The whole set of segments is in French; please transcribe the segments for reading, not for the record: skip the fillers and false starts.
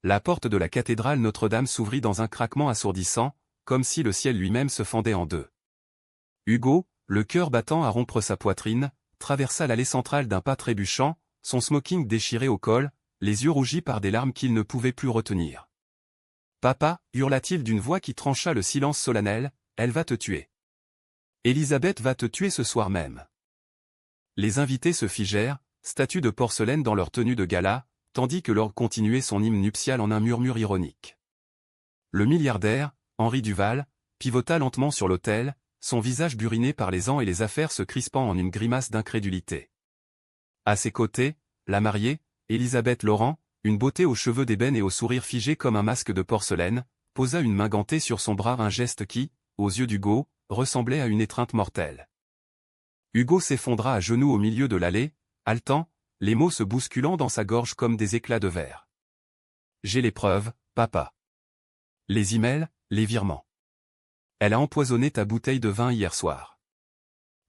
la porte de la cathédrale Notre-Dame s'ouvrit dans un craquement assourdissant, comme si le ciel lui-même se fendait en deux. Hugo, le cœur battant à rompre sa poitrine, traversa l'allée centrale d'un pas trébuchant, son smoking déchiré au col, les yeux rougis par des larmes qu'il ne pouvait plus retenir. « Papa » hurla-t-il d'une voix qui trancha le silence solennel, « elle va te tuer. Élisabeth va te tuer ce soir même. » Les invités se figèrent, statues de porcelaine dans leur tenue de gala, tandis que l'orgue continuait son hymne nuptial en un murmure ironique. Le milliardaire, Henri Duval, pivota lentement sur l'autel, son visage buriné par les ans et les affaires se crispant en une grimace d'incrédulité. À ses côtés, la mariée, Élisabeth Laurent, une beauté aux cheveux d'ébène et au sourire figé comme un masque de porcelaine, posa une main gantée sur son bras, un geste qui, aux yeux d'Hugo, ressemblait à une étreinte mortelle. Hugo s'effondra à genoux au milieu de l'allée, haletant, les mots se bousculant dans sa gorge comme des éclats de verre. « J'ai les preuves, papa. Les emails, les virements. Elle a empoisonné ta bouteille de vin hier soir.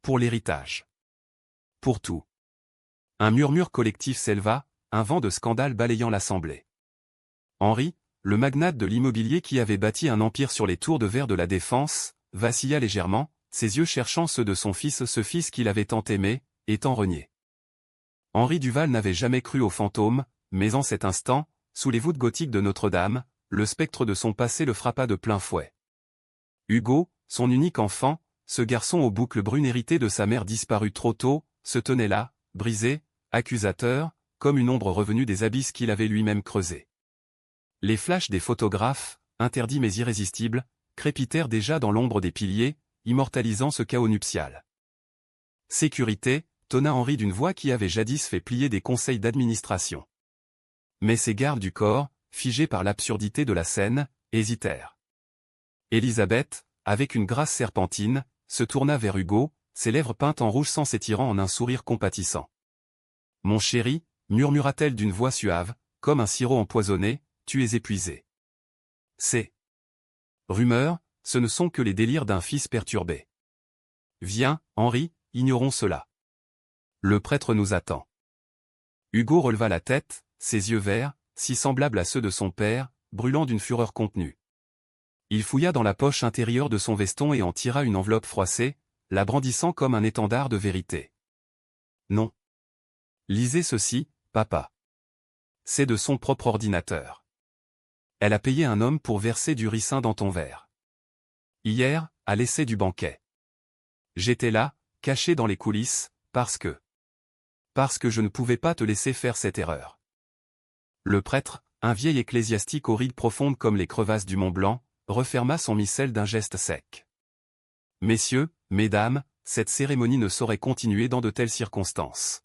Pour l'héritage. Pour tout. » Un murmure collectif s'éleva, un vent de scandale balayant l'assemblée. Henri, le magnate de l'immobilier qui avait bâti un empire sur les tours de verre de la Défense, vacilla légèrement, ses yeux cherchant ceux de son fils, ce fils qu'il avait tant aimé, et tant renié. Henri Duval n'avait jamais cru aux fantômes, mais en cet instant, sous les voûtes gothiques de Notre-Dame, le spectre de son passé le frappa de plein fouet. Hugo, son unique enfant, ce garçon aux boucles brunes hérité de sa mère disparue trop tôt, se tenait là, brisé, accusateur, comme une ombre revenue des abysses qu'il avait lui-même creusés. Les flashs des photographes, interdits mais irrésistibles, crépitèrent déjà dans l'ombre des piliers, immortalisant ce chaos nuptial. « Sécurité » tonna Henri d'une voix qui avait jadis fait plier des conseils d'administration. Mais ses gardes du corps, figés par l'absurdité de la scène, hésitèrent. Élisabeth, avec une grâce serpentine, se tourna vers Hugo, ses lèvres peintes en rouge sans s'étirant en un sourire compatissant. « Mon chéri » murmura-t-elle d'une voix suave, comme un sirop empoisonné, « tu es épuisé. » Ces rumeurs, ce ne sont que les délires d'un fils perturbé. Viens, Henri, ignorons cela. Le prêtre nous attend. Hugo releva la tête, ses yeux verts, si semblables à ceux de son père, brûlant d'une fureur contenue. Il fouilla dans la poche intérieure de son veston et en tira une enveloppe froissée, la brandissant comme un étendard de vérité. Non. Lisez ceci, papa. C'est de son propre ordinateur. Elle a payé un homme pour verser du ricin dans ton verre. Hier, à l'essai du banquet. J'étais là, caché dans les coulisses, parce que je ne pouvais pas te laisser faire cette erreur. Le prêtre, un vieil ecclésiastique aux rides profondes comme les crevasses du Mont Blanc, referma son missel d'un geste sec. Messieurs, mesdames, cette cérémonie ne saurait continuer dans de telles circonstances.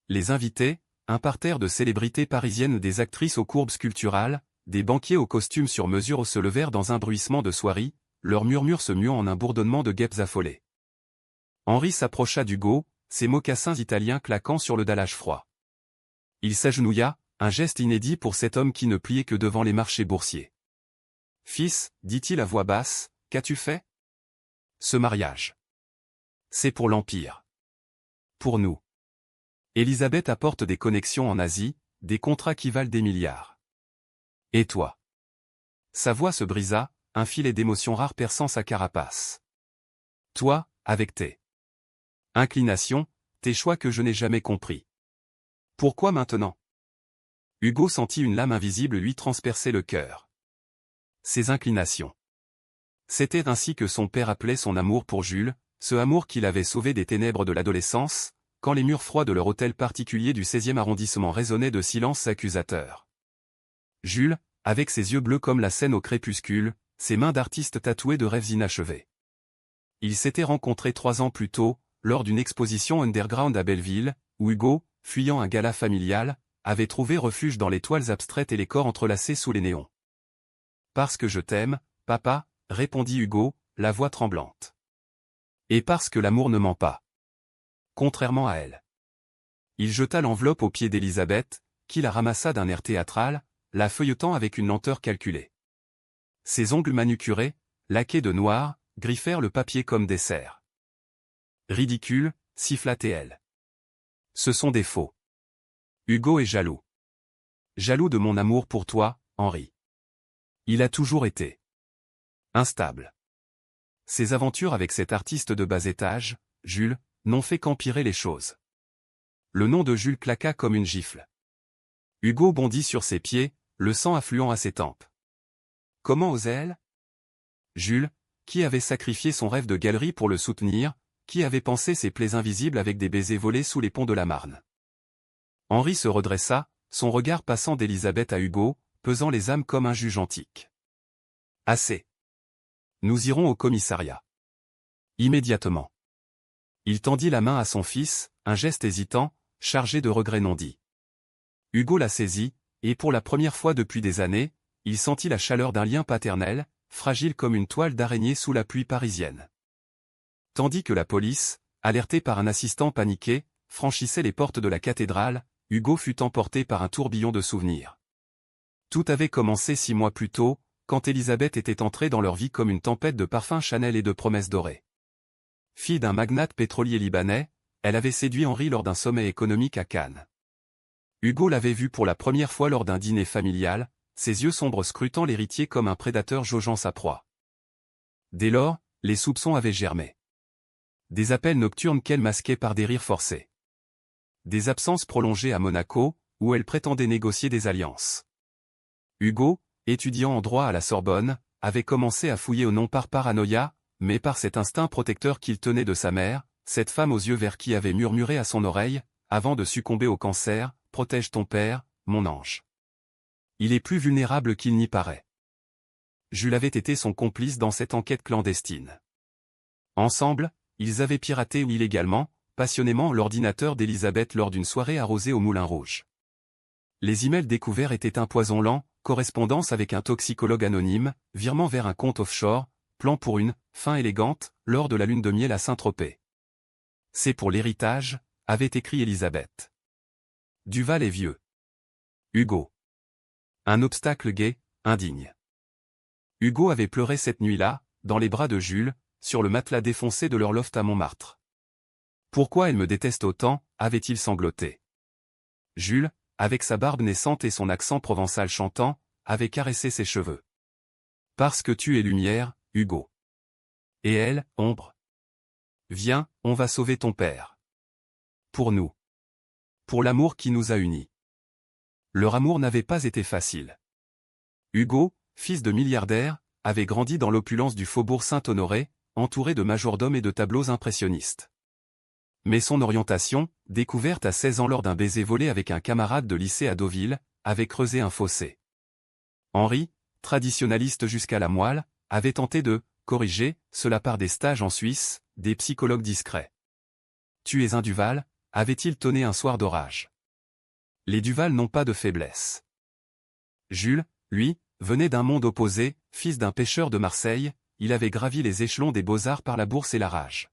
Les invités, un parterre de célébrités parisiennes, des actrices aux courbes sculpturales, des banquiers aux costumes sur mesure se levèrent dans un bruissement de soierie, leurs murmures se muant en un bourdonnement de guêpes affolées. Henri s'approcha d'Hugo, ses mocassins italiens claquant sur le dallage froid. Il s'agenouilla, un geste inédit pour cet homme qui ne pliait que devant les marchés boursiers. « Fils, dit-il à voix basse, qu'as-tu fait ? Ce mariage. C'est pour l'Empire. Pour nous. Élisabeth apporte des connexions en Asie, des contrats qui valent des milliards. Et toi ?» Sa voix se brisa, un filet d'émotion rare perçant sa carapace. « Toi, avec tes inclinations, tes choix que je n'ai jamais compris. Pourquoi maintenant ?» Hugo sentit une lame invisible lui transpercer le cœur. Ses inclinations. C'était ainsi que son père appelait son amour pour Jules, ce amour qu'il avait sauvé des ténèbres de l'adolescence, quand les murs froids de leur hôtel particulier du 16e arrondissement résonnaient de silences accusateurs. Jules, avec ses yeux bleus comme la Seine au crépuscule, ses mains d'artiste tatouées de rêves inachevés. Ils s'étaient rencontrés 3 ans plus tôt, lors d'une exposition underground à Belleville, où Hugo, fuyant un gala familial, avait trouvé refuge dans les toiles abstraites et les corps entrelacés sous les néons. « Parce que je t'aime, papa » répondit Hugo, la voix tremblante. « Et parce que l'amour ne ment pas. Contrairement à elle. » Il jeta l'enveloppe aux pieds d'Élisabeth, qui la ramassa d'un air théâtral, la feuilletant avec une lenteur calculée. Ses ongles manucurés, laqués de noir, griffèrent le papier comme des cerfs. « Ridicule » siffla-t-elle. « Ce sont des faux. Hugo est jaloux. jaloux de mon amour pour toi, Henri. Il a toujours été instable. Ses aventures avec cet artiste de bas étage, Jules, n'ont fait qu'empirer les choses. Le nom de Jules claqua comme une gifle. Hugo bondit sur ses pieds, le sang affluant à ses tempes. Comment osait-elle? Jules, qui avait sacrifié son rêve de galerie pour le soutenir, qui avait pensé ses plaies invisibles avec des baisers volés sous les ponts de la Marne. Henri se redressa, son regard passant d'Elisabeth à Hugo, pesant les âmes comme un juge antique. Assez. Nous irons au commissariat. Immédiatement. Il tendit la main à son fils, un geste hésitant, chargé de regrets non dits. Hugo la saisit, et pour la première fois depuis des années, il sentit la chaleur d'un lien paternel, fragile comme une toile d'araignée sous la pluie parisienne. Tandis que la police, alertée par un assistant paniqué, franchissait les portes de la cathédrale, Hugo fut emporté par un tourbillon de souvenirs. Tout avait commencé 6 mois plus tôt, quand Elisabeth était entrée dans leur vie comme une tempête de parfums Chanel et de promesses dorées. Fille d'un magnate pétrolier libanais, elle avait séduit Henri lors d'un sommet économique à Cannes. Hugo l'avait vue pour la première fois lors d'un dîner familial, ses yeux sombres scrutant l'héritier comme un prédateur jaugeant sa proie. Dès lors, les soupçons avaient germé. Des appels nocturnes qu'elle masquait par des rires forcés. Des absences prolongées à Monaco, où elle prétendait négocier des alliances. Hugo, étudiant en droit à la Sorbonne, avait commencé à fouiller non par paranoïa, mais par cet instinct protecteur qu'il tenait de sa mère, cette femme aux yeux verts qui avait murmuré à son oreille, avant de succomber au cancer, « Protège ton père, mon ange. Il est plus vulnérable qu'il n'y paraît. » Jules avait été son complice dans cette enquête clandestine. Ensemble, ils avaient piraté illégalement, passionnément l'ordinateur d'Elisabeth lors d'une soirée arrosée au Moulin Rouge. Les emails découverts étaient un poison lent, correspondance avec un toxicologue anonyme, virement vers un compte offshore, plan pour une « fin élégante » lors de la lune de miel à Saint-Tropez. C'est pour l'héritage, avait écrit Elisabeth. Duval est vieux. Hugo. Un obstacle gai, indigne. Hugo avait pleuré cette nuit-là, dans les bras de Jules, sur le matelas défoncé de leur loft à Montmartre. Pourquoi elle me déteste autant, avait-il sangloté. Jules, avec sa barbe naissante et son accent provençal chantant, avait caressé ses cheveux. Parce que tu es lumière, Hugo. Et elle, ombre. Viens, on va sauver ton père. Pour nous. Pour l'amour qui nous a unis. Leur amour n'avait pas été facile. Hugo, fils de milliardaire, avait grandi dans l'opulence du faubourg Saint-Honoré, entouré de majordomes et de tableaux impressionnistes. Mais son orientation, découverte à 16 ans lors d'un baiser volé avec un camarade de lycée à Deauville, avait creusé un fossé. Henri, traditionnaliste jusqu'à la moelle, avait tenté de corriger cela par des stages en Suisse, des psychologues discrets. « Tu es un Duval », avait-il tonné un soir d'orage. Les Duval n'ont pas de faiblesse. Jules, lui, venait d'un monde opposé, fils d'un pêcheur de Marseille, il avait gravi les échelons des beaux-arts par la bourse et la rage.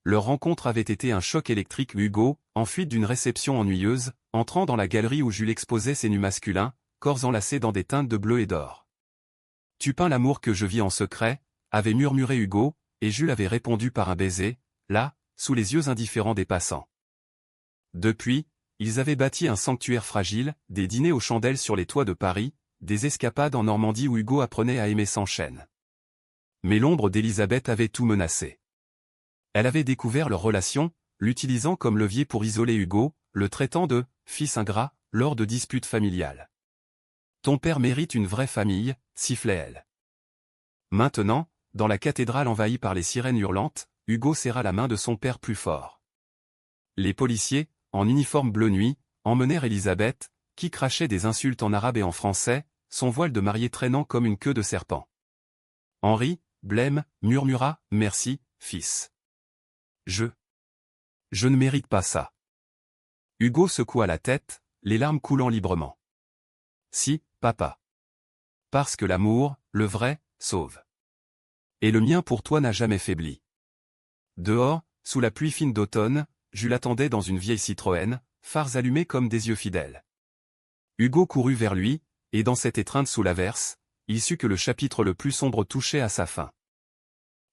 Leur rencontre avait été un choc électrique. Hugo, en fuite d'une réception ennuyeuse, entrant dans la galerie où Jules exposait ses nus masculins, corps enlacés dans des teintes de bleu et d'or. « Tu peins l'amour que je vis en secret », avait murmuré Hugo, et Jules avait répondu par un baiser, là, sous les yeux indifférents des passants. Depuis, ils avaient bâti un sanctuaire fragile, des dîners aux chandelles sur les toits de Paris, des escapades en Normandie où Hugo apprenait à aimer sans chaîne. Mais l'ombre d'Elisabeth avait tout menacé. Elle avait découvert leur relation, l'utilisant comme levier pour isoler Hugo, le traitant de « fils ingrat » lors de disputes familiales. « Ton père mérite une vraie famille », sifflait-elle. Maintenant, dans la cathédrale envahie par les sirènes hurlantes, Hugo serra la main de son père plus fort. Les policiers, en uniforme bleu nuit, emmenèrent Elisabeth, qui crachait des insultes en arabe et en français, son voile de mariée traînant comme une queue de serpent. Henri, blême, murmura « Merci, fils. Je ne mérite pas ça. » Hugo secoua la tête, les larmes coulant librement. « Si, papa. Parce que l'amour, le vrai, sauve. Et le mien pour toi n'a jamais faibli. » Dehors, sous la pluie fine d'automne, Jules attendait dans une vieille Citroën, phares allumés comme des yeux fidèles. Hugo courut vers lui, et dans cette étreinte sous l'averse, il sut que le chapitre le plus sombre touchait à sa fin.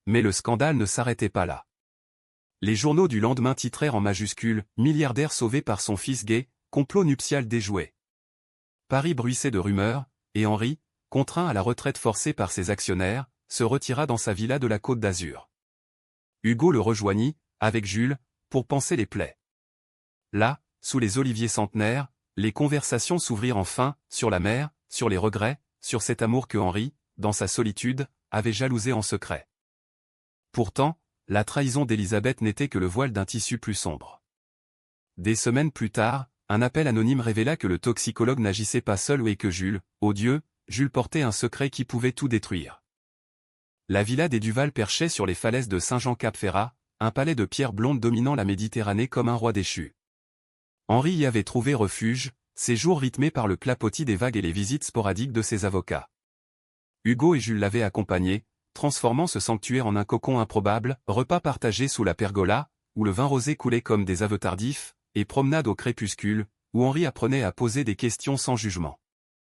Mais le scandale ne s'arrêtait pas là. Les journaux du lendemain titrèrent en majuscules « Milliardaire sauvé par son fils gay, complot nuptial déjoué ». Paris bruissait de rumeurs, et Henri, contraint à la retraite forcée par ses actionnaires, se retira dans sa villa de la Côte d'Azur. Hugo le rejoignit, avec Jules, pour panser les plaies. Là, sous les oliviers centenaires, les conversations s'ouvrirent enfin, sur la mer, sur les regrets, sur cet amour que Henri, dans sa solitude, avait jalousé en secret. Pourtant, la trahison d'Élisabeth n'était que le voile d'un tissu plus sombre. Des semaines plus tard, un appel anonyme révéla que le toxicologue n'agissait pas seul et que Jules, odieux, Jules portait un secret qui pouvait tout détruire. La villa des Duval perchait sur les falaises de Saint-Jean-Cap-Ferrat, un palais de pierre blonde dominant la Méditerranée comme un roi déchu. Henri y avait trouvé refuge, ses jours rythmés par le clapotis des vagues et les visites sporadiques de ses avocats. Hugo et Jules l'avaient accompagné, transformant ce sanctuaire en un cocon improbable, repas partagés sous la pergola, où le vin rosé coulait comme des aveux tardifs, et promenade au crépuscule, où Henri apprenait à poser des questions sans jugement.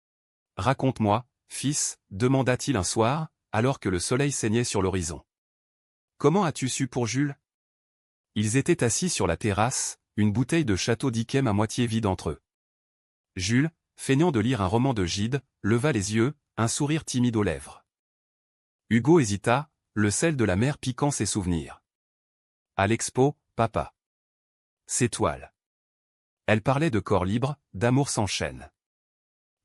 « Raconte-moi, fils, demanda-t-il un soir, alors que le soleil saignait sur l'horizon. Comment as-tu su pour Jules ? Ils étaient assis sur la terrasse, une bouteille de château d'Yquem à moitié vide entre eux. Jules, feignant de lire un roman de Gide, leva les yeux, un sourire timide aux lèvres. Hugo hésita, le sel de la mer piquant ses souvenirs. À l'expo, papa. Ses toiles. Elle parlait de corps libre, d'amour sans chaîne.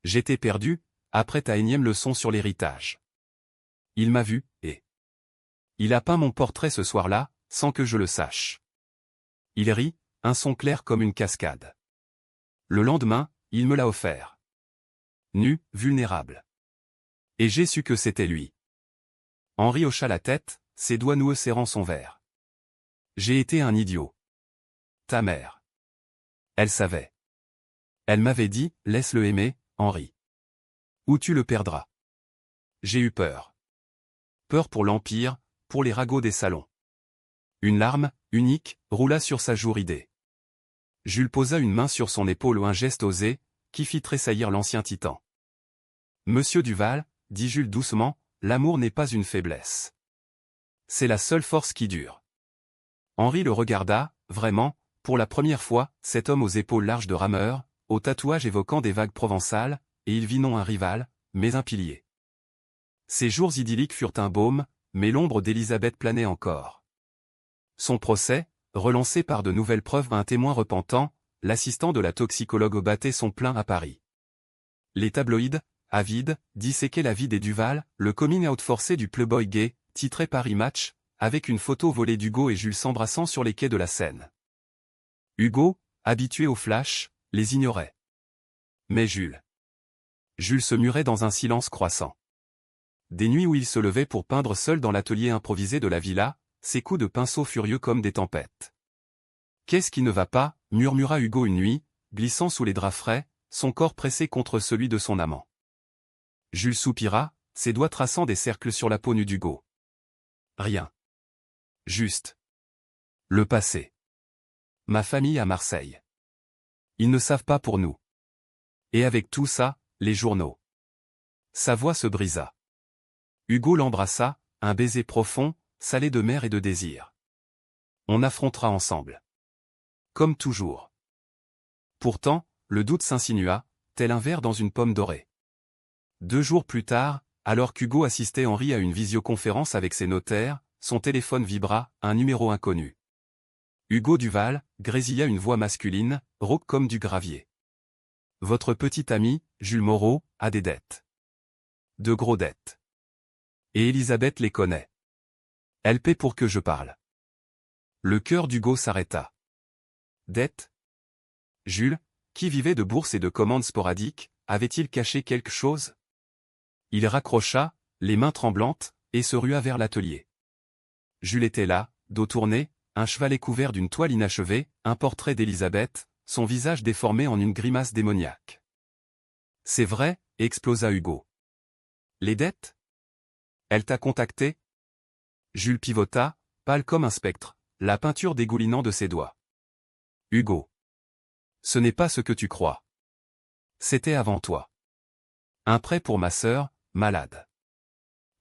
J'étais perdu, après ta énième leçon sur l'héritage. Il m'a vu, et... Il a peint mon portrait ce soir-là, sans que je le sache. Il rit, un son clair comme une cascade. Le lendemain, il me l'a offert. Nu, vulnérable. Et j'ai su que c'était lui. Henri hocha la tête, ses doigts noueux serrant son verre. J'ai été un idiot. Ta mère. Elle savait. Elle m'avait dit, laisse-le aimer, Henri. Ou tu le perdras. J'ai eu peur. Peur pour l'Empire, pour les ragots des salons. Une larme, unique, roula sur sa joue ridée. Jules posa une main sur son épaule ou un geste osé, qui fit tressaillir l'ancien titan. Monsieur Duval, dit Jules doucement, l'amour n'est pas une faiblesse. C'est la seule force qui dure. Henri le regarda, vraiment, pour la première fois, cet homme aux épaules larges de rameur, aux tatouages évoquant des vagues provençales, et il vit non un rival, mais un pilier. Ces jours idylliques furent un baume, mais l'ombre d'Élisabeth planait encore. Son procès, relancé par de nouvelles preuves à un témoin repentant, l'assistant de la toxicologue battait son plein à Paris. Les tabloïds, avides, disséquaient la vie des Duval, le coming out forcé du playboy gay, titré Paris Match, avec une photo volée d'Hugo et Jules s'embrassant sur les quais de la Seine. Hugo, habitué aux flashs, les ignorait. Mais Jules se murait dans un silence croissant. Des nuits où il se levait pour peindre seul dans l'atelier improvisé de la villa, ses coups de pinceau furieux comme des tempêtes. « Qu'est-ce qui ne va pas » murmura Hugo une nuit, glissant sous les draps frais, son corps pressé contre celui de son amant. Jules soupira, ses doigts traçant des cercles sur la peau nue d'Hugo. Rien. Juste. Le passé. Ma famille à Marseille. Ils ne savent pas pour nous. Et avec tout ça, les journaux. Sa voix se brisa. Hugo l'embrassa, un baiser profond, salé de mer et de désir. On affrontera ensemble. Comme toujours. Pourtant, le doute s'insinua, tel un ver dans une pomme dorée. 2 jours plus tard, alors qu'Hugo assistait Henri à une visioconférence avec ses notaires, son téléphone vibra, un numéro inconnu. Hugo Duval, grésilla une voix masculine, rauque comme du gravier. Votre petit ami, Jules Moreau, a des dettes. De gros dettes. Et Élisabeth les connaît. Elle paie pour que je parle. Le cœur d'Hugo s'arrêta. Dettes ? Jules, qui vivait de bourses et de commandes sporadiques, avait-il caché quelque chose ? Il raccrocha, les mains tremblantes, et se rua vers l'atelier. Jules était là, dos tourné, un chevalet couvert d'une toile inachevée, un portrait d'Élisabeth, son visage déformé en une grimace démoniaque. C'est vrai, explosa Hugo. Les dettes ? Elle t'a contacté ? Jules pivota, pâle comme un spectre, la peinture dégoulinant de ses doigts. Hugo. Ce n'est pas ce que tu crois. C'était avant toi. Un prêt pour ma sœur, malade.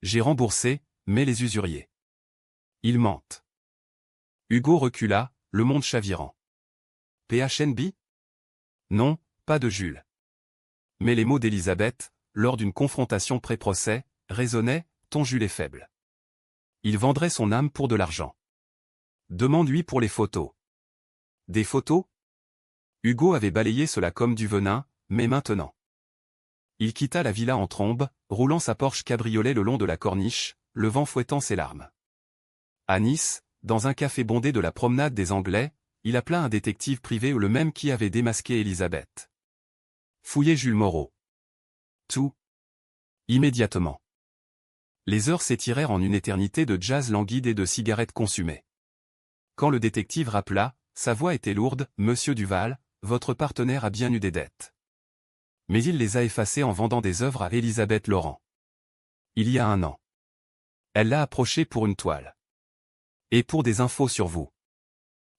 J'ai remboursé, mais les usuriers. Ils mentent. Hugo recula, le monde chavirant. PHNB ? Non, pas de Jules. Mais les mots d'Élisabeth, lors d'une confrontation pré-procès, résonnaient, ton Jules est faible. Il vendrait son âme pour de l'argent. Demande-lui pour les photos. Des photos? Hugo avait balayé cela comme du venin, mais maintenant. Il quitta la villa en trombe, roulant sa Porsche cabriolet le long de la corniche, le vent fouettant ses larmes. À Nice, dans un café bondé de la promenade des Anglais, il appela un détective privé le même qui avait démasqué Élisabeth. Fouillez Jules Moreau. Tout. Immédiatement. Les heures s'étirèrent en une éternité de jazz languide et de cigarettes consumées. Quand le détective rappela, sa voix était lourde, « Monsieur Duval, votre partenaire a bien eu des dettes. Mais il les a effacées en vendant des œuvres à Élisabeth Laurent. Il y a 1 an. Elle l'a approché pour une toile. Et pour des infos sur vous.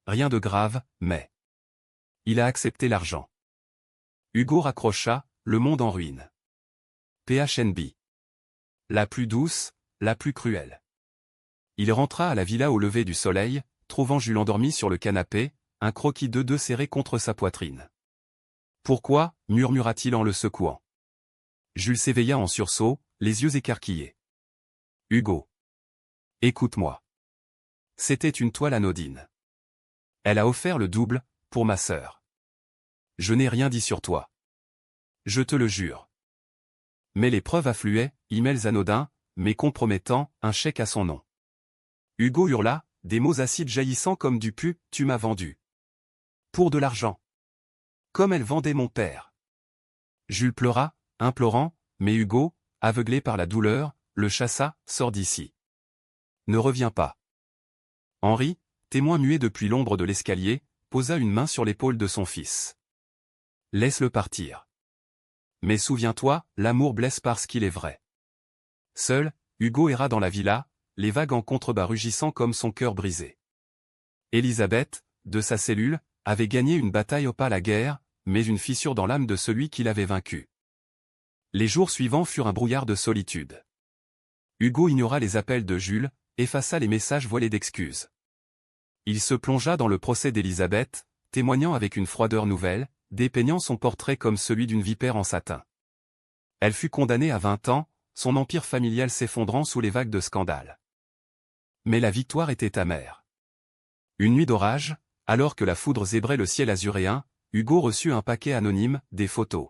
Rien de grave, mais... Il a accepté l'argent. » Hugo raccrocha, le monde en ruine. PHNB. La plus douce, la plus cruelle. Il rentra à la villa au lever du soleil, trouvant Jules endormi sur le canapé, un croquis de deux serré contre sa poitrine. « Pourquoi » murmura-t-il en le secouant. Jules s'éveilla en sursaut, les yeux écarquillés. « Hugo. Écoute-moi. C'était une toile anodine. Elle a offert le double, pour ma sœur. Je n'ai rien dit sur toi. Je te le jure. » Mais les preuves affluaient, emails anodins, mais compromettants, un chèque à son nom. Hugo hurla, des mots acides jaillissant comme du pu, « Tu m'as vendu. Pour de l'argent. Comme elle vendait mon père. » Jules pleura, implorant, mais Hugo, aveuglé par la douleur, le chassa, « Sors d'ici. Ne reviens pas. » Henri, témoin muet depuis l'ombre de l'escalier, posa une main sur l'épaule de son fils. « Laisse-le partir. Mais souviens-toi, l'amour blesse parce qu'il est vrai. » Seul, Hugo erra dans la villa, les vagues en contrebas rugissant comme son cœur brisé. Élisabeth, de sa cellule, avait gagné une bataille pas la guerre, mais une fissure dans l'âme de celui qui l'avait vaincu. Les jours suivants furent un brouillard de solitude. Hugo ignora les appels de Jules, effaça les messages voilés d'excuses. Il se plongea dans le procès d'Élisabeth, témoignant avec une froideur nouvelle, dépeignant son portrait comme celui d'une vipère en satin. Elle fut condamnée à 20 ans, son empire familial s'effondrant sous les vagues de scandale. Mais la victoire était amère. Une nuit d'orage, alors que la foudre zébrait le ciel azuréen, Hugo reçut un paquet anonyme, des photos.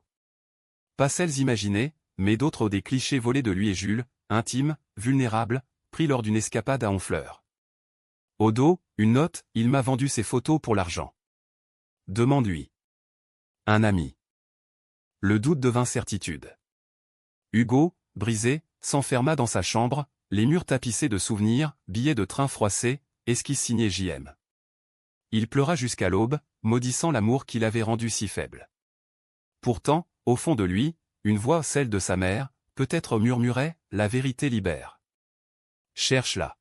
Pas celles imaginées, mais d'autres des clichés volés de lui et Jules, intimes, vulnérables, pris lors d'une escapade à Honfleur. Au dos, une note, « Il m'a vendu ses photos pour l'argent. Demande-lui. » Un ami. Le doute devint certitude. Hugo, brisé, s'enferma dans sa chambre, les murs tapissés de souvenirs, billets de train froissés, esquisses signées JM. Il pleura jusqu'à l'aube, maudissant l'amour qu'il avait rendu si faible. Pourtant, au fond de lui, une voix, celle de sa mère, peut-être murmurait, « La vérité libère. Cherche-la. »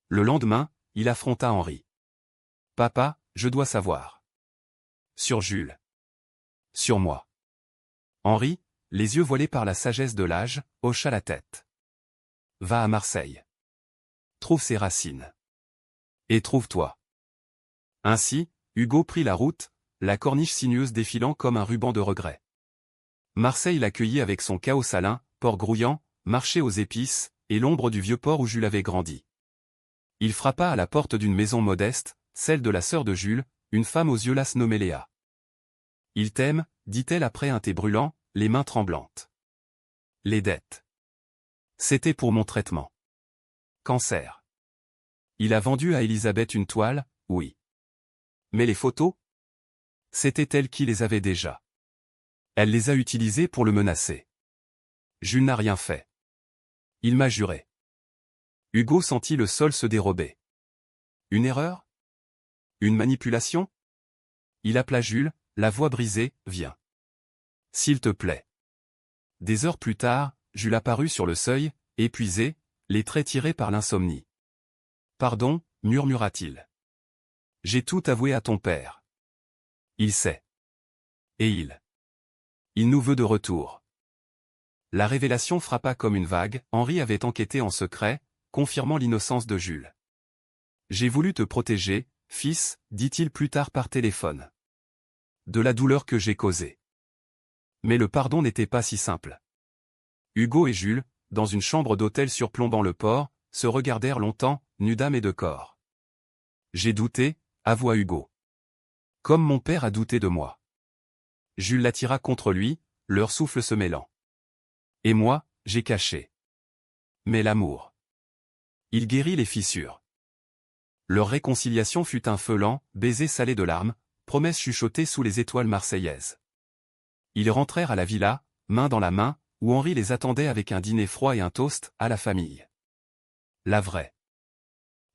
Le lendemain, il affronta Henri. « Papa, je dois savoir. » Sur Jules. Sur moi. Henri, les yeux voilés par la sagesse de l'âge, hocha la tête. Va à Marseille. Trouve ses racines. Et trouve-toi. Ainsi, Hugo prit la route, la corniche sinueuse défilant comme un ruban de regret. Marseille l'accueillit avec son chaos salin, port grouillant, marché aux épices, et l'ombre du vieux port où Jules avait grandi. Il frappa à la porte d'une maison modeste, celle de la sœur de Jules, une femme aux yeux lasses nommée Léa. « Il t'aime, dit-elle après un thé brûlant, les mains tremblantes. Les dettes. C'était pour mon traitement. Cancer. Il a vendu à Élisabeth une toile, oui. Mais les photos? C'était elle qui les avait déjà. Elle les a utilisées pour le menacer. Jules n'a rien fait. Il m'a juré. » Hugo sentit le sol se dérober. Une erreur? Une manipulation? Il appela Jules, la voix brisée, « Viens. S'il te plaît. » Des heures plus tard, Jules apparut sur le seuil, épuisé, les traits tirés par l'insomnie. « Pardon, » murmura-t-il. « J'ai tout avoué à ton père. Il sait. Et il nous veut de retour. » La révélation frappa comme une vague, Henri avait enquêté en secret, confirmant l'innocence de Jules. « J'ai voulu te protéger, fils, dit-il plus tard par téléphone. De la douleur que j'ai causée. Mais le pardon n'était pas si simple. Hugo et Jules, dans une chambre d'hôtel surplombant le port, se regardèrent longtemps, nus d'âme et de corps. J'ai douté, avoua Hugo. Comme mon père a douté de moi. Jules l'attira contre lui, leur souffle se mêlant. Et moi, j'ai caché. Mais l'amour. Il guérit les fissures. Leur réconciliation fut un feu lent, baiser salé de larmes, promesse chuchotée sous les étoiles marseillaises. Ils rentrèrent à la villa, main dans la main, où Henri les attendait avec un dîner froid et un toast, à la famille. La vraie.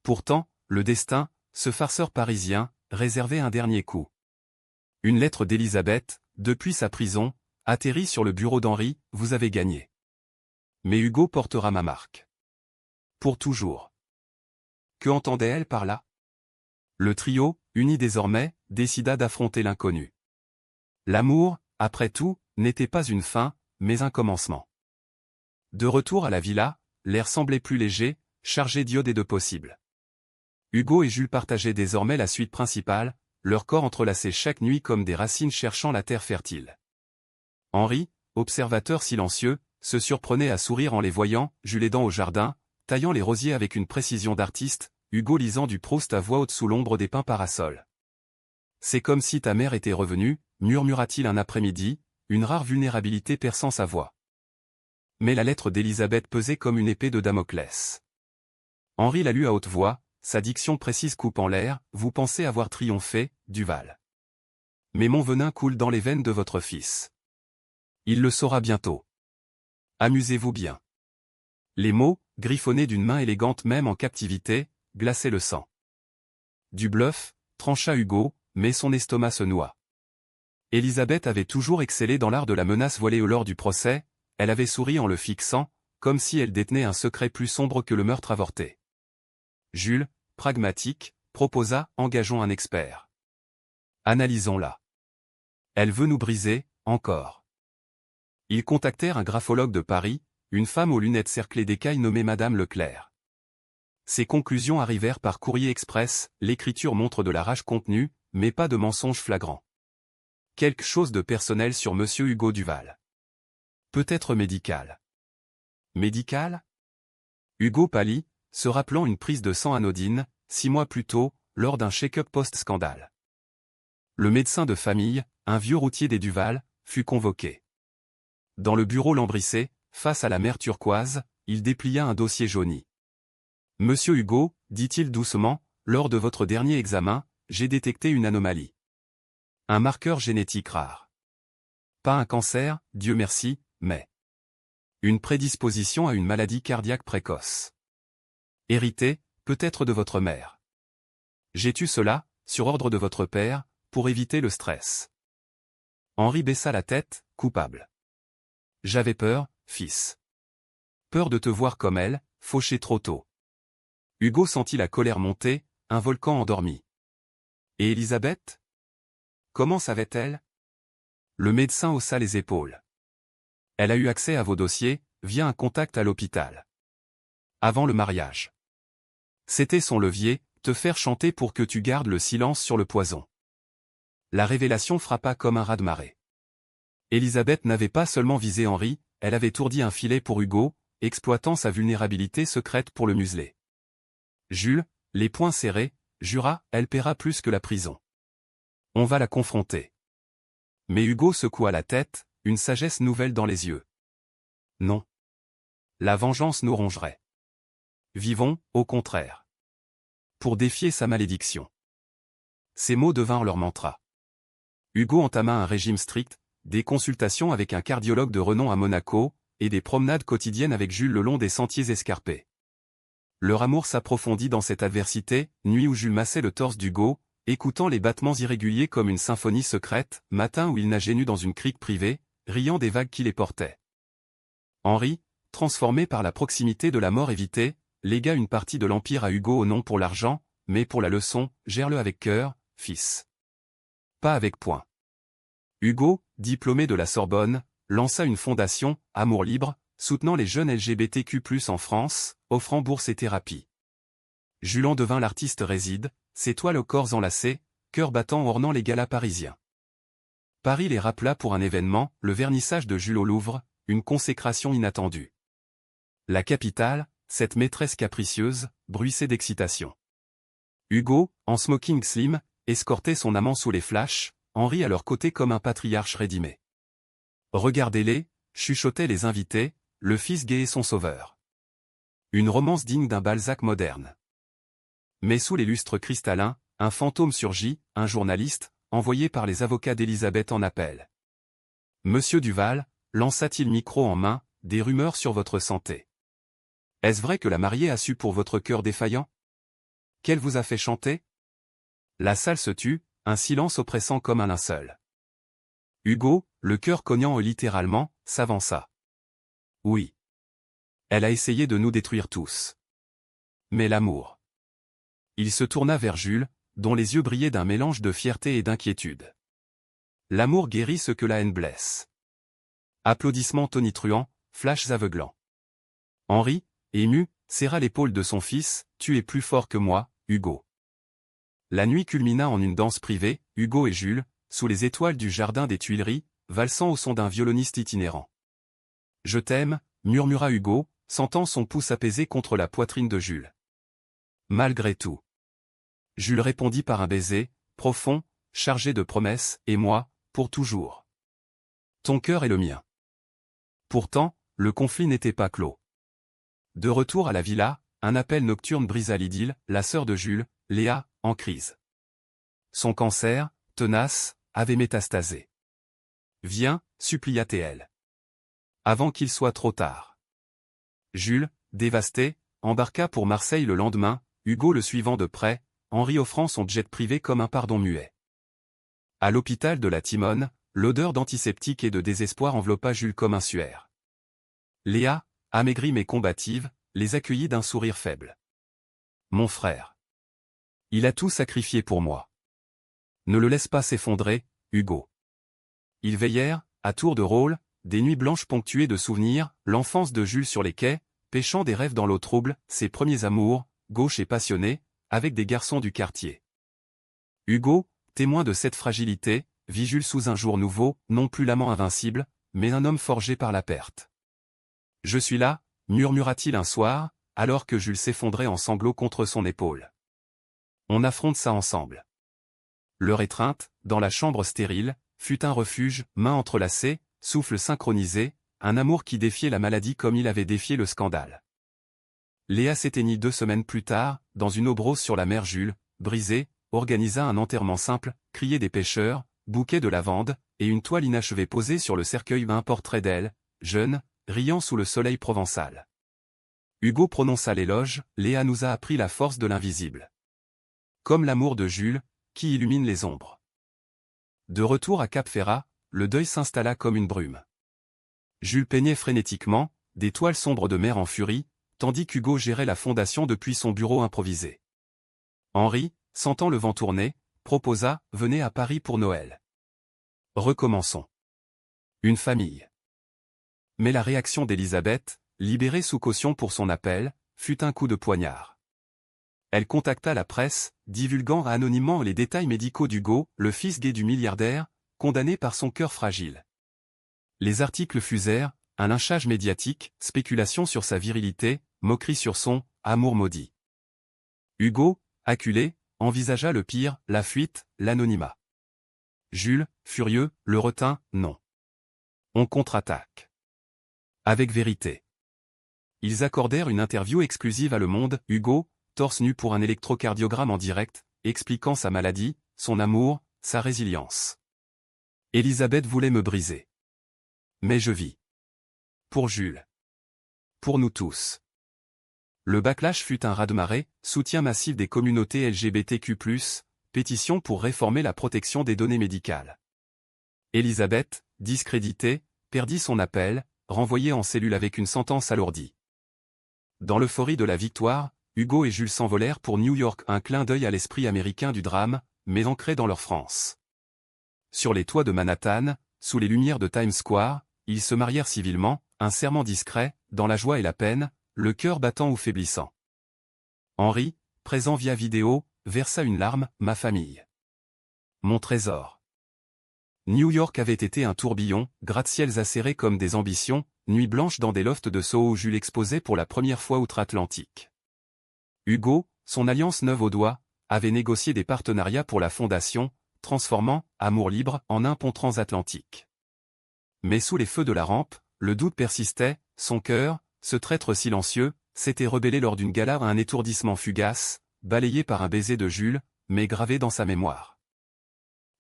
Pourtant, le destin, ce farceur parisien, réservait un dernier coup. Une lettre d'Elisabeth, depuis sa prison, atterrit sur le bureau d'Henri, vous avez gagné. Mais Hugo portera ma marque. Pour toujours. Que entendait-elle par là? Le trio, uni désormais, décida d'affronter l'inconnu. L'amour, après tout, n'était pas une fin, mais un commencement. De retour à la villa, l'air semblait plus léger, chargé d'iodes et de possibles. Hugo et Jules partageaient désormais la suite principale, leurs corps entrelacés chaque nuit comme des racines cherchant la terre fertile. Henri, observateur silencieux, se surprenait à sourire en les voyant, Jules aidant au jardin, taillant les rosiers avec une précision d'artiste, Hugo lisant du Proust à voix haute sous l'ombre des pins parasols. C'est comme si ta mère était revenue, murmura-t-il un après-midi, une rare vulnérabilité perçant sa voix. Mais la lettre d'Elisabeth pesait comme une épée de Damoclès. Henri la lut à haute voix, sa diction précise coupe en l'air, vous pensez avoir triomphé, Duval. Mais mon venin coule dans les veines de votre fils. Il le saura bientôt. Amusez-vous bien. Les mots, griffonnés d'une main élégante même en captivité, glaçaient le sang. Du bluff, trancha Hugo, mais son estomac se noua. Elisabeth avait toujours excellé dans l'art de la menace voilée lors du procès, elle avait souri en le fixant, comme si elle détenait un secret plus sombre que le meurtre avorté. Jules, pragmatique, proposa, engageons un expert. Analysons-la. Elle veut nous briser, encore. Ils contactèrent un graphologue de Paris, une femme aux lunettes cerclées d'écailles nommée Madame Leclerc. Ses conclusions arrivèrent par courrier express, l'écriture montre de la rage contenue, mais pas de mensonge flagrant. Quelque chose de personnel sur Monsieur Hugo Duval. Peut-être médical. Médical? Hugo pâlit, se rappelant une prise de sang anodine, 6 mois plus tôt, lors d'un check-up post-scandale. Le médecin de famille, un vieux routier des Duval, fut convoqué. Dans le bureau lambrissé, face à la mer turquoise, il déplia un dossier jauni. « Monsieur Hugo, dit-il doucement, lors de votre dernier examen, j'ai détecté une anomalie. Un marqueur génétique rare. Pas un cancer, Dieu merci, mais une prédisposition à une maladie cardiaque précoce. Héritée, peut-être de votre mère. J'ai tu cela, sur ordre de votre père, pour éviter le stress. » Henri baissa la tête, coupable. « J'avais peur, fils. Peur de te voir comme elle, fauché trop tôt. » Hugo sentit la colère monter, un volcan endormi. Et Elisabeth? Comment savait-elle? Le médecin haussa les épaules. Elle a eu accès à vos dossiers, via un contact à l'hôpital. Avant le mariage. C'était son levier, te faire chanter pour que tu gardes le silence sur le poison. La révélation frappa comme un raz-de-marée. Elisabeth n'avait pas seulement visé Henri, elle avait ourdi un filet pour Hugo, exploitant sa vulnérabilité secrète pour le museler. Jules, les poings serrés, jura, elle paiera plus que la prison. On va la confronter. Mais Hugo secoua la tête, une sagesse nouvelle dans les yeux. Non. La vengeance nous rongerait. Vivons, au contraire. Pour défier sa malédiction. Ces mots devinrent leur mantra. Hugo entama un régime strict, des consultations avec un cardiologue de renom à Monaco, et des promenades quotidiennes avec Jules le long des sentiers escarpés. Leur amour s'approfondit dans cette adversité, nuit où Jules massait le torse d'Hugo, écoutant les battements irréguliers comme une symphonie secrète, matin où il nageait nu dans une crique privée, riant des vagues qui les portaient. Henri, transformé par la proximité de la mort évitée, légua une partie de l'empire à Hugo au non pour l'argent, mais pour la leçon, gère-le avec cœur, fils. Pas avec poing. Hugo, diplômé de la Sorbonne, lança une fondation, Amour Libre, soutenant les jeunes LGBTQ+, en France, offrant bourse et thérapie. Jules en devint l'artiste réside, ses toiles aux corps enlacés, cœurs battants ornant les galas parisiens. Paris les rappela pour un événement, le vernissage de Jules au Louvre, une consécration inattendue. La capitale, cette maîtresse capricieuse, bruissait d'excitation. Hugo, en smoking slim, escortait son amant sous les flashs, Henri à leur côté comme un patriarche rédimé. Regardez-les, chuchotaient les invités, le fils gai et son sauveur. Une romance digne d'un Balzac moderne. Mais sous les lustres cristallins, un fantôme surgit, un journaliste, envoyé par les avocats d'Elisabeth en appel. Monsieur Duval, lança-t-il micro en main, des rumeurs sur votre santé. Est-ce vrai que la mariée a su pour votre cœur défaillant? Qu'elle vous a fait chanter? La salle se tut, un silence oppressant comme un linceul. Hugo, le cœur cognant littéralement, s'avança. Oui. Elle a essayé de nous détruire tous. Mais l'amour. Il se tourna vers Jules, dont les yeux brillaient d'un mélange de fierté et d'inquiétude. L'amour guérit ce que la haine blesse. Applaudissements tonitruants, flashs aveuglants. Henri, ému, serra l'épaule de son fils, « Tu es plus fort que moi, Hugo. » La nuit culmina en une danse privée, Hugo et Jules, sous les étoiles du jardin des Tuileries, valsant au son d'un violoniste itinérant. « Je t'aime » murmura Hugo, sentant son pouce apaisé contre la poitrine de Jules. Malgré tout. Jules répondit par un baiser, profond, chargé de promesses, et moi, pour toujours. Ton cœur est le mien. Pourtant, le conflit n'était pas clos. De retour à la villa, un appel nocturne brisa l'idylle, la sœur de Jules, Léa, en crise. Son cancer, tenace, avait métastasé. Viens, supplia-t-elle. Avant qu'il soit trop tard. Jules, dévasté, embarqua pour Marseille le lendemain, Hugo le suivant de près, Henri offrant son jet privé comme un pardon muet. À l'hôpital de la Timone, l'odeur d'antiseptique et de désespoir enveloppa Jules comme un suaire. Léa, amaigrie mais combative, les accueillit d'un sourire faible. Mon frère. Il a tout sacrifié pour moi. Ne le laisse pas s'effondrer, Hugo. Ils veillèrent, à tour de rôle, des nuits blanches ponctuées de souvenirs, l'enfance de Jules sur les quais, pêchant des rêves dans l'eau trouble, ses premiers amours, gauches et passionnés, avec des garçons du quartier. Hugo, témoin de cette fragilité, vit Jules sous un jour nouveau, non plus l'amant invincible, mais un homme forgé par la perte. « Je suis là » murmura-t-il un soir, alors que Jules s'effondrait en sanglots contre son épaule. On affronte ça ensemble. Leur étreinte, dans la chambre stérile, fut un refuge, mains entrelacées, souffle synchronisé, un amour qui défiait la maladie comme il avait défié le scandale. Léa s'éteignit 2 semaines plus tard, dans une eau brosse sur la mer. Jules, brisé, organisa un enterrement simple, criait des pêcheurs, bouquet de lavande, et une toile inachevée posée sur le cercueil un portrait d'elle, jeune, riant sous le soleil provençal. Hugo prononça l'éloge, Léa nous a appris la force de l'invisible. Comme l'amour de Jules, qui illumine les ombres. De retour à Cap-Ferrat, le deuil s'installa comme une brume. Jules peignait frénétiquement, des toiles sombres de mer en furie, tandis qu'Hugo gérait la fondation depuis son bureau improvisé. Henri, sentant le vent tourner, proposa « Venez à Paris pour Noël. Recommençons. » Une famille. Mais la réaction d'Elisabeth, libérée sous caution pour son appel, fut un coup de poignard. Elle contacta la presse, divulguant anonymement les détails médicaux d'Hugo, le fils gai du milliardaire, condamné par son cœur fragile. Les articles fusèrent, un lynchage médiatique, spéculation sur sa virilité, moquerie sur son « amour maudit ». Hugo, acculé, envisagea le pire, la fuite, l'anonymat. Jules, furieux, le retint, non. On contre-attaque. Avec vérité. Ils accordèrent une interview exclusive à Le Monde, Hugo, torse nu pour un électrocardiogramme en direct, expliquant sa maladie, son amour, sa résilience. Elisabeth voulait me briser. Mais je vis. Pour Jules. Pour nous tous. Le backlash fut un raz-de-marée, soutien massif des communautés LGBTQ+, pétition pour réformer la protection des données médicales. Elisabeth, discréditée, perdit son appel, renvoyée en cellule avec une sentence alourdie. Dans l'euphorie de la victoire, Hugo et Jules s'envolèrent pour New York, un clin d'œil à l'esprit américain du drame, mais ancré dans leur France. Sur les toits de Manhattan, sous les lumières de Times Square, ils se marièrent civilement, un serment discret, dans la joie et la peine, le cœur battant ou faiblissant. Henri, présent via vidéo, versa une larme, ma famille. Mon trésor. New York avait été un tourbillon, gratte-ciels acérés comme des ambitions, nuit blanche dans des lofts de Soho où Jules exposait pour la première fois outre-Atlantique. Hugo, son alliance neuve au doigt, avait négocié des partenariats pour la fondation, transformant Amour libre en un pont transatlantique. Mais sous les feux de la rampe, le doute persistait, son cœur, ce traître silencieux, s'était rebellé lors d'une gala à un étourdissement fugace, balayé par un baiser de Jules, mais gravé dans sa mémoire.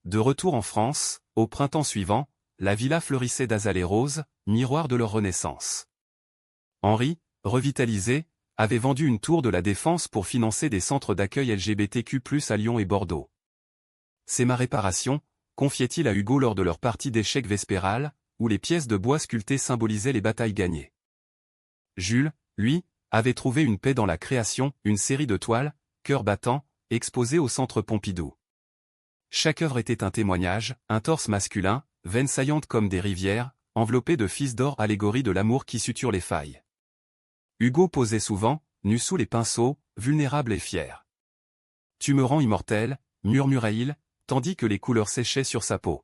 De retour en France, au printemps suivant, la villa fleurissait d'azalées roses, miroir de leur renaissance. Henri, revitalisé, avait vendu une tour de la Défense pour financer des centres d'accueil LGBTQ+ à Lyon et Bordeaux. C'est ma réparation, confiait-il à Hugo lors de leur partie d'échecs vespérale, où les pièces de bois sculptées symbolisaient les batailles gagnées. Jules, lui, avait trouvé une paix dans la création, une série de toiles, cœur battant, exposées au centre Pompidou. Chaque œuvre était un témoignage, un torse masculin, veines saillantes comme des rivières, enveloppées de fils d'or, allégorie de l'amour qui suture les failles. Hugo posait souvent, nu sous les pinceaux, vulnérable et fier. « Tu me rends immortel », murmurait-il, tandis que les couleurs séchaient sur sa peau.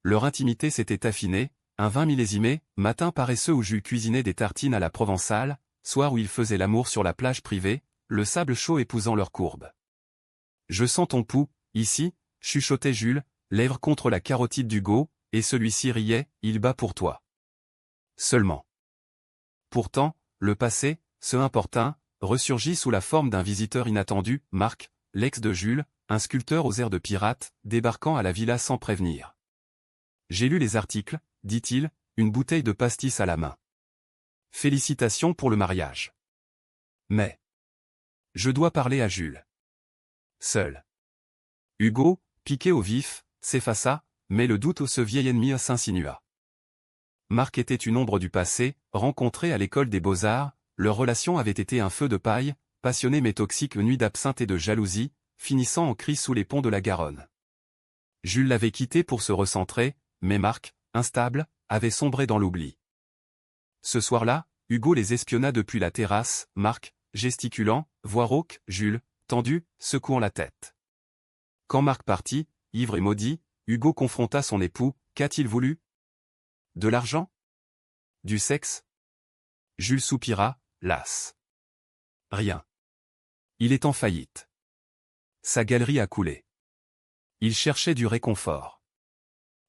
Leur intimité s'était affinée, un vin millésimé, matin paresseux où Jules cuisinait des tartines à la provençale, soir où ils faisaient l'amour sur la plage privée, le sable chaud épousant leurs courbes. « Je sens ton pouls, ici », chuchotait Jules, lèvres contre la carotide d'Hugo, et celui-ci riait, « il bat pour toi. » Seulement. Pourtant, le passé, ce importun, ressurgit sous la forme d'un visiteur inattendu, Marc, l'ex de Jules, un sculpteur aux airs de pirate, débarquant à la villa sans prévenir. « J'ai lu les articles, » dit-il, une bouteille de pastis à la main. « Félicitations pour le mariage. Mais je dois parler à Jules. » Seul. Hugo, piqué au vif, s'effaça, mais le doute ce vieil ennemi s'insinua. Marc était une ombre du passé, rencontré à l'école des Beaux-Arts, leur relation avait été un feu de paille, passionnée mais toxique nuit d'absinthe et de jalousie, finissant en crise sous les ponts de la Garonne. Jules l'avait quitté pour se recentrer, mais Marc, instable, avait sombré dans l'oubli. Ce soir-là, Hugo les espionna depuis la terrasse, Marc, gesticulant, voix rauque, Jules, tendu, secouant la tête. Quand Marc partit, ivre et maudit, Hugo confronta son époux, qu'a-t-il voulu? De l'argent? Du sexe? Jules soupira, las. Rien. Il est en faillite. Sa galerie a coulé. Il cherchait du réconfort.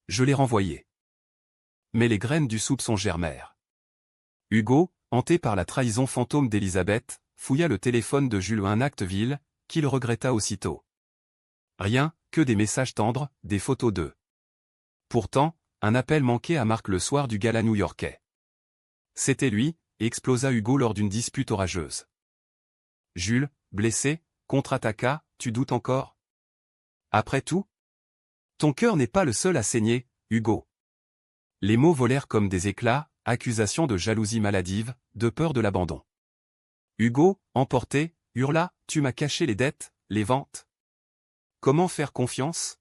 Je l'ai renvoyé. Mais les graines du soupçon germèrent. Hugo, hanté par la trahison fantôme d'Elisabeth, fouilla le téléphone de Jules un acte vil, qu'il regretta aussitôt. Rien, que des messages tendres, des photos d'eux. Pourtant, un appel manqué à Marc le soir du gala new-yorkais. C'était lui, explosa Hugo lors d'une dispute orageuse. Jules, blessé, contre-attaqua, tu doutes encore? Après tout? Ton cœur n'est pas le seul à saigner, Hugo. Les mots volèrent comme des éclats, accusation de jalousie maladive, de peur de l'abandon. Hugo, emporté, hurla, tu m'as caché les dettes, les ventes. Comment faire confiance?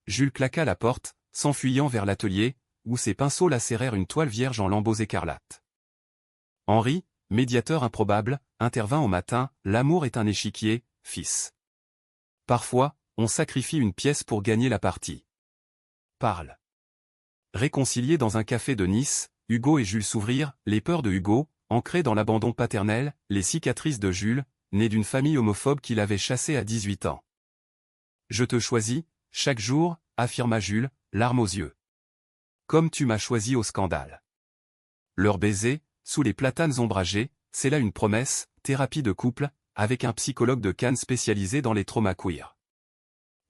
Jules claqua la porte, s'enfuyant vers l'atelier, où ses pinceaux lacérèrent une toile vierge en lambeaux écarlates. Henri, médiateur improbable, intervint au matin, l'amour est un échiquier, fils. Parfois, on sacrifie une pièce pour gagner la partie. Parle. Réconciliés dans un café de Nice, Hugo et Jules s'ouvrirent, les peurs de Hugo, ancrées dans l'abandon paternel, les cicatrices de Jules, né d'une famille homophobe qu'il avait chassé à 18 ans. Je te choisis, chaque jour, affirma Jules, larmes aux yeux. Comme tu m'as choisi au scandale. Leur baiser, sous les platanes ombragés, c'est là une promesse, thérapie de couple, avec un psychologue de Cannes spécialisé dans les traumas queer.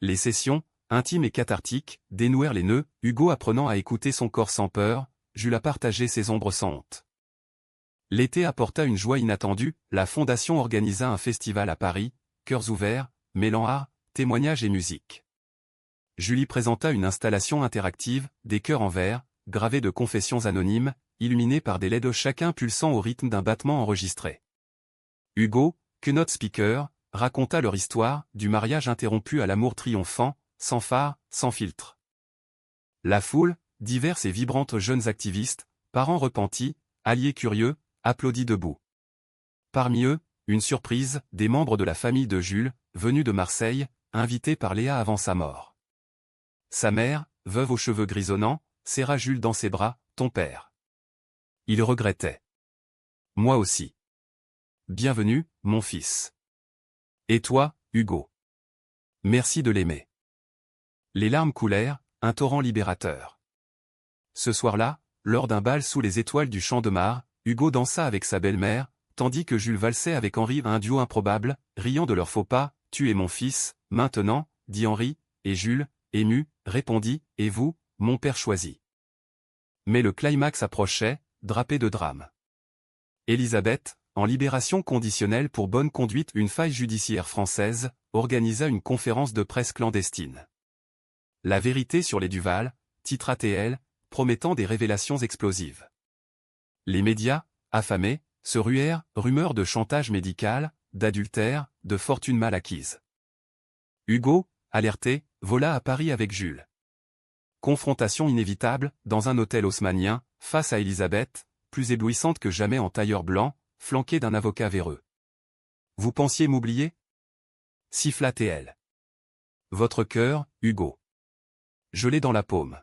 Les sessions, intimes et cathartiques, dénouèrent les nœuds, Hugo apprenant à écouter son corps sans peur, Jules à partager ses ombres sans honte. L'été apporta une joie inattendue, la Fondation organisa un festival à Paris, cœurs ouverts, mêlant art, témoignages et musique. Julie présenta une installation interactive, des cœurs en verre, gravés de confessions anonymes, illuminés par des LED chacun pulsant au rythme d'un battement enregistré. Hugo, keynote speaker, raconta leur histoire, du mariage interrompu à l'amour triomphant, sans phare, sans filtre. La foule, diverses et vibrantes jeunes activistes, parents repentis, alliés curieux, applaudit debout. Parmi eux, une surprise, des membres de la famille de Jules, venus de Marseille, invités par Léa avant sa mort. Sa mère, veuve aux cheveux grisonnants, serra Jules dans ses bras, « Ton père. » Il regrettait. « Moi aussi. Bienvenue, mon fils. Et toi, Hugo. Merci de l'aimer. » Les larmes coulèrent, un torrent libérateur. Ce soir-là, lors d'un bal sous les étoiles du Champ de Mars, Hugo dansa avec sa belle-mère, tandis que Jules valsait avec Henri, un duo improbable, riant de leur faux pas. « Tu es mon fils, maintenant, » dit Henri, et Jules, ému, répondit, « Et vous, mon père choisi. » Mais le climax approchait, drapé de drame. Élisabeth, en libération conditionnelle pour bonne conduite, une faille judiciaire française, organisa une conférence de presse clandestine. La vérité sur les Duval, titra-t-elle, promettant des révélations explosives. Les médias, affamés, se ruèrent, rumeurs de chantage médical, d'adultère, de fortune mal acquise. Hugo, alerté, vola à Paris avec Jules. Confrontation inévitable, dans un hôtel haussmannien, face à Élisabeth, plus éblouissante que jamais en tailleur blanc, flanquée d'un avocat véreux. « Vous pensiez m'oublier » siffla-t-elle. « Votre cœur, Hugo. Je l'ai dans la paume. »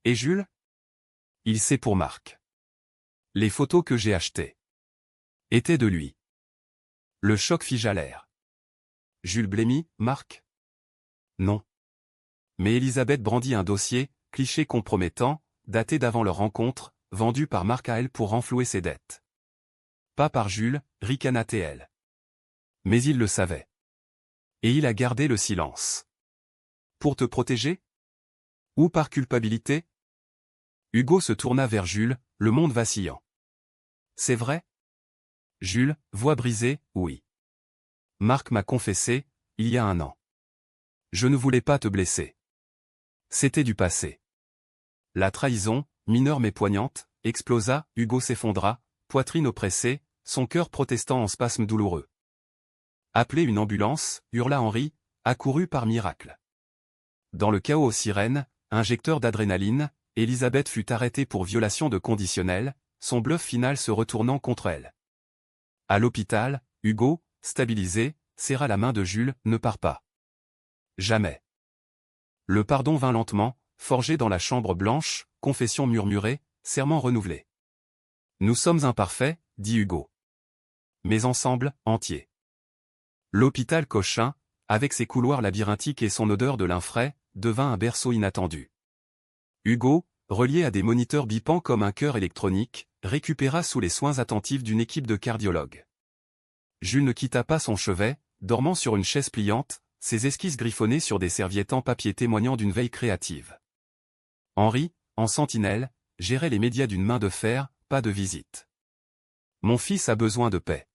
Et Jules ? Il sait pour Marc. Les photos que j'ai achetées étaient de lui. Le choc figea l'air. Jules blêmit, « Marc ? » Non. Mais Élisabeth brandit un dossier, cliché compromettant, daté d'avant leur rencontre, vendu par Marc à elle pour renflouer ses dettes. Pas par Jules, ricana-t-elle. Mais il le savait. Et il a gardé le silence. Pour te protéger ? Ou par culpabilité ? Hugo se tourna vers Jules, le monde vacillant. C'est vrai ? Jules, voix brisée, oui. Marc m'a confessé, il y a 1 an. Je ne voulais pas te blesser. C'était du passé. La trahison, mineure mais poignante, explosa, Hugo s'effondra, poitrine oppressée, son cœur protestant en spasmes douloureux. Appelez une ambulance, hurla Henri, accouru par miracle. Dans le chaos aux sirènes, injecteur d'adrénaline, Élisabeth fut arrêtée pour violation de conditionnel, son bluff final se retournant contre elle. À l'hôpital, Hugo, stabilisé, serra la main de Jules, « Ne pars pas. » Jamais. Le pardon vint lentement, forgé dans la chambre blanche, confession murmurée, serment renouvelé. Nous sommes imparfaits, dit Hugo. Mais ensemble, entiers. L'hôpital Cochin, avec ses couloirs labyrinthiques et son odeur de lin frais, devint un berceau inattendu. Hugo, relié à des moniteurs bipants comme un cœur électronique, récupéra sous les soins attentifs d'une équipe de cardiologues. Jules ne quitta pas son chevet, dormant sur une chaise pliante, ses esquisses griffonnées sur des serviettes en papier témoignant d'une veille créative. Henri, en sentinelle, gérait les médias d'une main de fer, pas de visite. Mon fils a besoin de paix.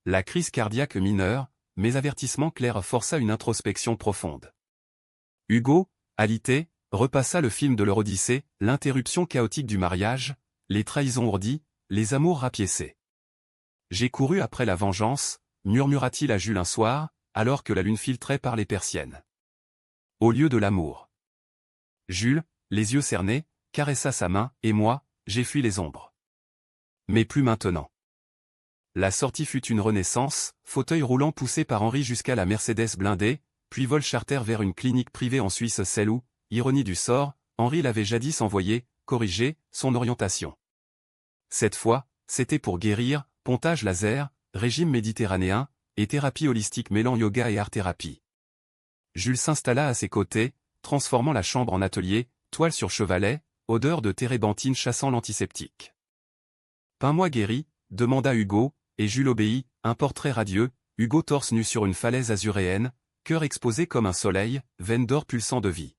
La crise cardiaque mineure, mais avertissement clair força une introspection profonde. Hugo, alité, repassa le film de leur Odyssée, l'interruption chaotique du mariage, les trahisons ourdies, les amours rapiécés. J'ai couru après la vengeance, murmura-t-il à Jules un soir, alors que la lune filtrait par les persiennes. Au lieu de l'amour. Jules, les yeux cernés, caressa sa main, et moi, j'ai fui les ombres. Mais plus maintenant. La sortie fut une renaissance, fauteuil roulant poussé par Henri jusqu'à la Mercedes blindée, puis vol charter vers une clinique privée en Suisse, celle où, ironie du sort, Henri l'avait jadis envoyé, corriger, son orientation. Cette fois, c'était pour guérir, pontage laser, régime méditerranéen, et thérapie holistique mêlant yoga et art-thérapie. Jules s'installa à ses côtés, transformant la chambre en atelier, toile sur chevalet, odeur de térébenthine chassant l'antiseptique. « Peins-moi guéri », demanda Hugo, et Jules obéit, un portrait radieux, Hugo torse nu sur une falaise azuréenne, cœur exposé comme un soleil, veine d'or pulsant de vie.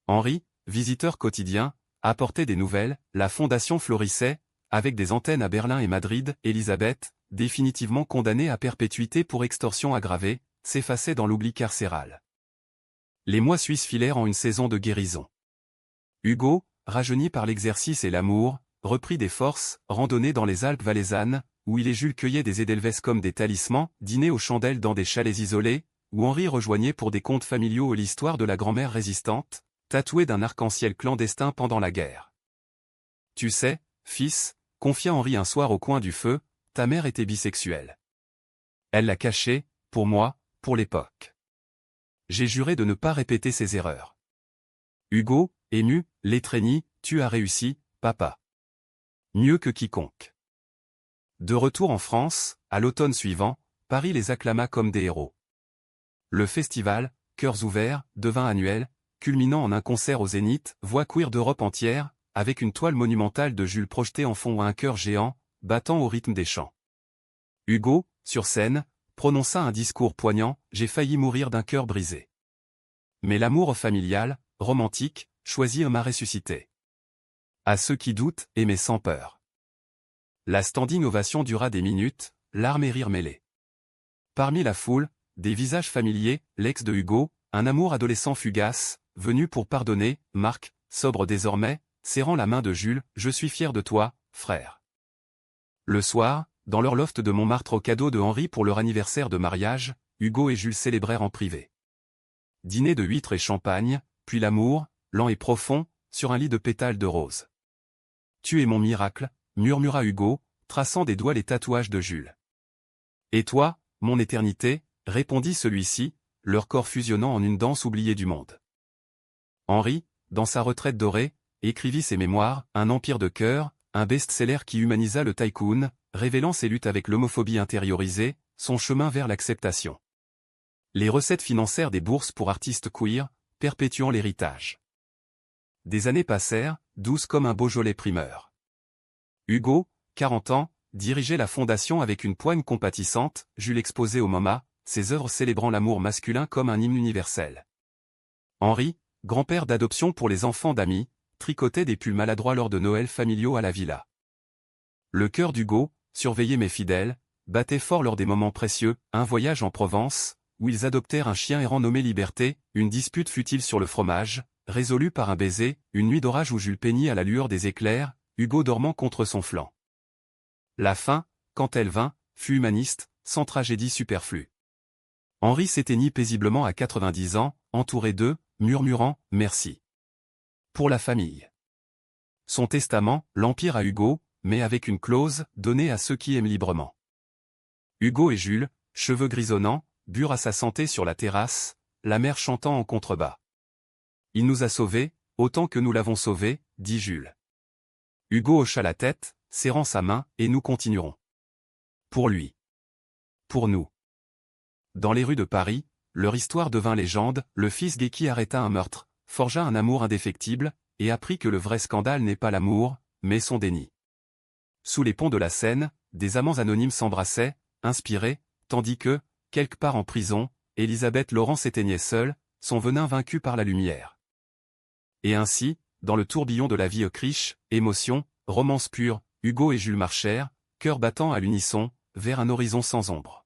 Henri, visiteur quotidien, apportait des nouvelles, la fondation florissait, avec des antennes à Berlin et Madrid, Élisabeth, définitivement condamnée à perpétuité pour extorsion aggravée, s'effaçait dans l'oubli carcéral. Les mois suisses filèrent en une saison de guérison. Hugo, rajeuni par l'exercice et l'amour, reprit des forces, randonnait dans les Alpes valaisannes, où il et Jules cueillaient des edelweiss comme des talismans, dînaient aux chandelles dans des chalets isolés, où Henri rejoignait pour des contes familiaux l'histoire de la grand-mère résistante, tatouée d'un arc-en-ciel clandestin pendant la guerre. « Tu sais, fils, » confia Henri un soir au coin du feu, « ta mère était bisexuelle. Elle l'a caché, pour moi, pour l'époque. J'ai juré de ne pas répéter ses erreurs. Hugo, ému, l'étreignit, tu as réussi, papa. Mieux que quiconque. De retour en France, à l'automne suivant, Paris les acclama comme des héros. Le festival, Cœurs ouverts, devint annuel, culminant en un concert au Zénith, voix queer d'Europe entière, avec une toile monumentale de Jules projetée en fond à un cœur géant, battant au rythme des chants. Hugo, sur scène, prononça un discours poignant, j'ai failli mourir d'un cœur brisé. Mais l'amour familial, romantique, choisit m'a ressuscité. À ceux qui doutent, aimez sans peur. La standing ovation dura des minutes, larmes et rires mêlés. Parmi la foule, des visages familiers, l'ex de Hugo, un amour adolescent fugace, venu pour pardonner, Marc, sobre désormais, serrant la main de Jules, je suis fier de toi, frère. Le soir, dans leur loft de Montmartre au cadeau de Henri pour leur anniversaire de mariage, Hugo et Jules célébrèrent en privé. Dîner de huîtres et champagne, puis l'amour, lent et profond, sur un lit de pétales de rose. Tu es mon miracle, murmura Hugo, traçant des doigts les tatouages de Jules. Et toi, mon éternité, répondit celui-ci, leur corps fusionnant en une danse oubliée du monde. Henri, dans sa retraite dorée, écrivit ses mémoires, Un empire de cœur, un best-seller qui humanisa le tycoon, révélant ses luttes avec l'homophobie intériorisée, son chemin vers l'acceptation. Les recettes financèrent des bourses pour artistes queer, perpétuant l'héritage. Des années passèrent, douces comme un Beaujolais primeur. Hugo, 40 ans, dirigeait la fondation avec une poigne compatissante, Jules exposait au MoMA, ses œuvres célébrant l'amour masculin comme un hymne universel. Henri, grand-père d'adoption pour les enfants d'amis, tricotait des pulls maladroits lors de Noël familiaux à la villa. Le cœur d'Hugo, surveiller mes fidèles, battait fort lors des moments précieux, un voyage en Provence, où ils adoptèrent un chien errant nommé Liberté, une dispute futile sur le fromage, résolue par un baiser, une nuit d'orage où Jules peignit à la lueur des éclairs, Hugo dormant contre son flanc. La fin, quand elle vint, fut humaniste, sans tragédie superflue. Henri s'éteignit paisiblement à 90 ans, entouré d'eux, murmurant « Merci » pour la famille. Son testament, l'Empire à Hugo, mais avec une clause, donnée à ceux qui aiment librement. Hugo et Jules, cheveux grisonnants, burent à sa santé sur la terrasse, la mère chantant en contrebas. Il nous a sauvés, autant que nous l'avons sauvé, dit Jules. Hugo hocha la tête, serrant sa main, et nous continuerons. Pour lui. Pour nous. Dans les rues de Paris, leur histoire devint légende, le fils gay qui arrêta un meurtre, forgea un amour indéfectible, et apprit que le vrai scandale n'est pas l'amour, mais son déni. Sous les ponts de la Seine, des amants anonymes s'embrassaient, inspirés, tandis que, quelque part en prison, Élisabeth Laurent s'éteignait seule, son venin vaincu par la lumière. Et ainsi, dans le tourbillon de la vie Autriche, émotion, romance pure, Hugo et Jules marchèrent, cœur battant à l'unisson, vers un horizon sans ombre.